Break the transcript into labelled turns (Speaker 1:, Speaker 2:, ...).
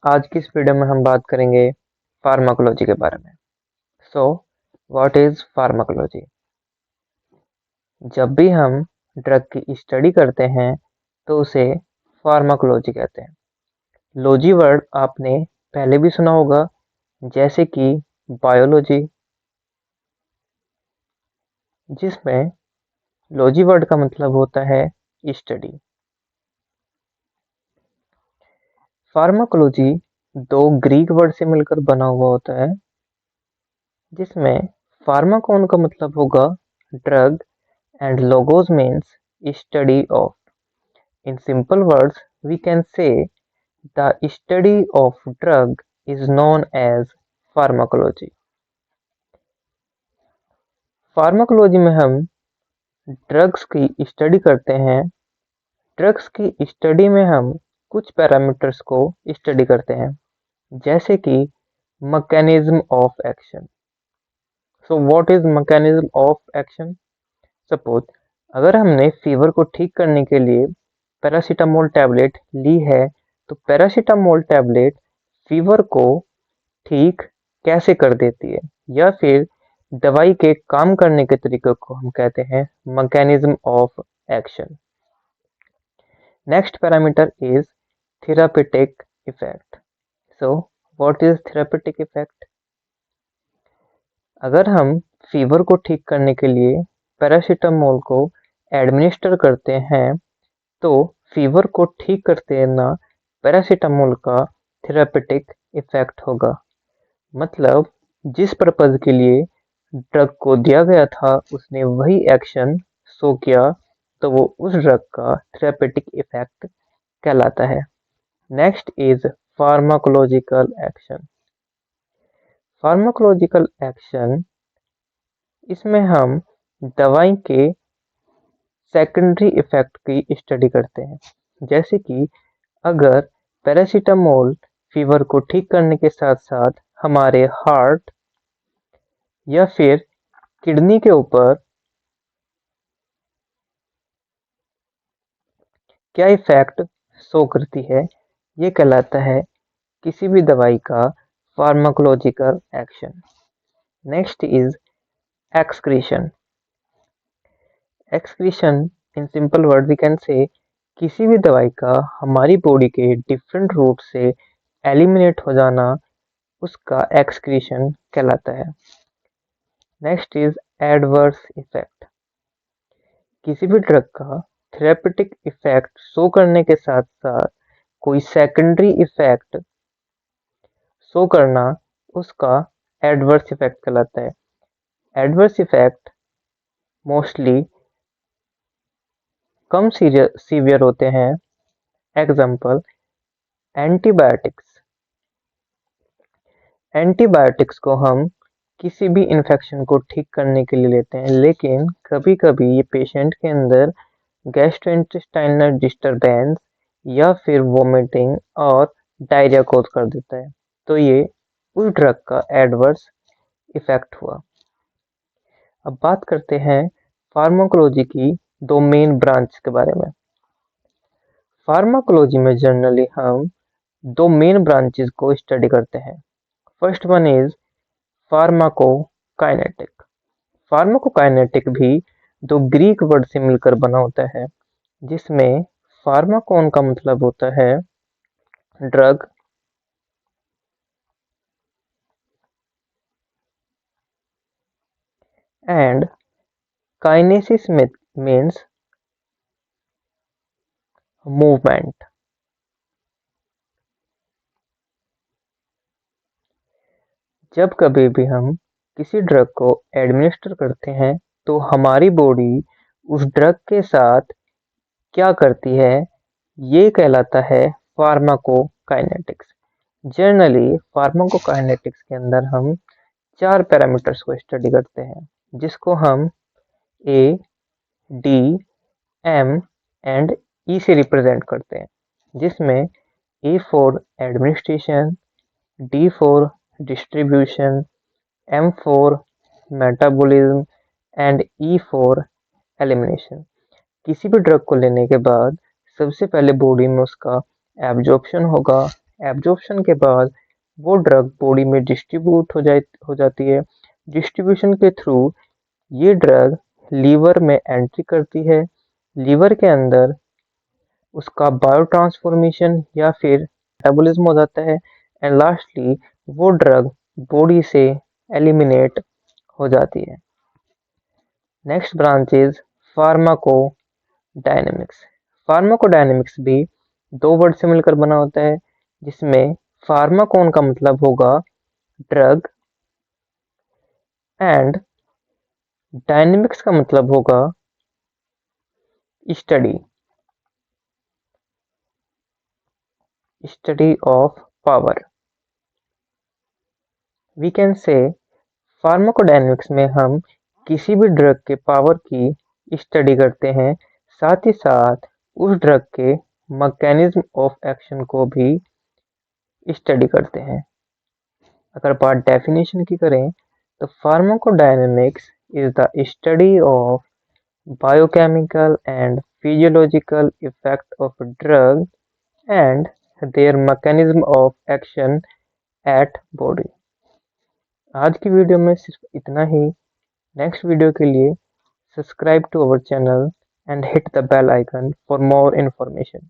Speaker 1: आज की इस वीडियो में हम बात करेंगे फार्माकोलॉजी के बारे में। So what is pharmacology? जब भी हम ड्रग की स्टडी करते हैं तो उसे फार्माकोलॉजी कहते हैं। लॉजी वर्ड आपने पहले भी सुना होगा, जैसे कि बायोलॉजी, जिसमें लॉजी वर्ड का मतलब होता है स्टडी। फार्माकोलॉजी दो ग्रीक वर्ड से मिलकर बना हुआ होता है, जिसमें फार्माकोन का मतलब होगा drug and logos means study of. In simple words, we can say the study of drug is known as pharmacology. Pharmacology में हम ड्रग्स की स्टडी करते हैं। ड्रग्स की स्टडी में हम कुछ पैरामीटर्स को स्टडी करते हैं, जैसे कि mechanism of action. So what is mechanism of action? Suppose अगर हमने फीवर को ठीक करने के लिए पैरासीटामोल टैबलेट ली है, तो पैरासीटामोल टैबलेट फीवर को ठीक कैसे कर देती है, या फिर दवाई के काम करने के तरीके को हम कहते हैं mechanism of action. Next parameter is therapeutic effect. So what is therapeutic effect? अगर हम फीवर को ठीक करने के लिए पैरासीटामोल को एडमिनिस्टर करते हैं, तो फीवर को ठीक कर देना पैरासीटामोल का थेरापेटिक इफेक्ट होगा। मतलब जिस पर्पज के लिए ड्रग को दिया गया था उसने वही एक्शन शो किया, तो वो उस ड्रग का थेरापेटिक इफेक्ट कहलाता है। Next is pharmacological action. Pharmacological action, इसमें हम दवाई के सेकेंडरी इफेक्ट की स्टडी करते हैं, जैसे कि अगर पैरासीटामोल फीवर को ठीक करने के साथ साथ हमारे हार्ट या फिर किडनी के ऊपर क्या इफेक्ट शो करती है, ये कहलाता है किसी भी दवाई का pharmacological action. Next is excretion. Excretion in simple word we can say किसी भी दवाई का हमारी बॉडी के डिफरेंट रूट से एलिमिनेट हो जाना, उसका एक्सक्रीशन कहलाता है। Next is adverse effect. किसी भी ड्रग का थेरेपेटिक इफेक्ट शो करने के साथ साथ कोई सेकेंडरी इफेक्ट शो करना, उसका एडवर्स इफेक्ट कहलाता है। एडवर्स इफेक्ट मोस्टली कम सीवियर होते हैं। Example antibiotics. एंटीबायोटिक्स को हम किसी भी इन्फेक्शन को ठीक करने के लिए लेते हैं, लेकिन कभी कभी ये पेशेंट के अंदर गैस्ट्रोइंटेस्टाइनल डिस्टरबेंस या फिर वोमिटिंग और डायरिया कॉज कर देता है, तो ये उस ड्रग का एडवर्स इफेक्ट हुआ। अब बात करते हैं फार्माकोलॉजी की दो मेन ब्रांच के बारे में। फार्माकोलॉजी में जनरली हम दो मेन ब्रांचेस को स्टडी करते हैं। First one is pharmacokinetic. Pharmacokinetic भी दो ग्रीक वर्ड से मिलकर बना होता है, जिसमें फार्माकोन का मतलब होता है drug and kinesis means movement. जब कभी भी हम किसी ड्रग को एडमिनिस्टर करते हैं, तो हमारी बॉडी उस ड्रग के साथ क्या करती है, ये कहलाता है फार्माकोकाइनेटिक्स। जनरली फार्माकोकाइनेटिक्स के अंदर हम चार पैरामीटर्स को स्टडी करते हैं, जिसको हम A, D, M and E से रिप्रेजेंट करते हैं, जिसमें A for administration, D for distribution, M for metabolism and E for elimination. किसी भी ड्रग को लेने के बाद सबसे पहले बॉडी में उसका एब्जॉर्प्शन होगा, एब्जॉर्प्शन के बाद वो ड्रग बॉडी में डिस्ट्रीब्यूट हो जाती है। डिस्ट्रीब्यूशन के थ्रू ये ड्रग लीवर में एंट्री करती है। लीवर के अंदर उसका बायो ट्रांसफॉर्मेशन या फिर मेटाबॉलिज्म हो जाता है एंड लास्टली वो ड्रग बॉडी से एलिमिनेट हो जाती है। Next branch is pharmacodynamics. Pharmacodynamics भी दो वर्ड से मिलकर बना होता है, जिसमें फार्माकोन का मतलब होगा ड्रग एंड डायनेमिक्स का मतलब होगा study of power. We can say pharmacodynamics में हम किसी भी ड्रग के पावर की स्टडी करते हैं, साथ ही साथ उस ड्रग के मैकेनिज्म ऑफ एक्शन को भी स्टडी करते हैं। अगर बात डेफिनेशन की करें तो pharmacodynamics is the study of biochemical and physiological effect of drug and their mechanism of action at body। आज की वीडियो में सिर्फ इतना ही। नेक्स्ट वीडियो के लिए subscribe to our channel and hit the bell icon for more information।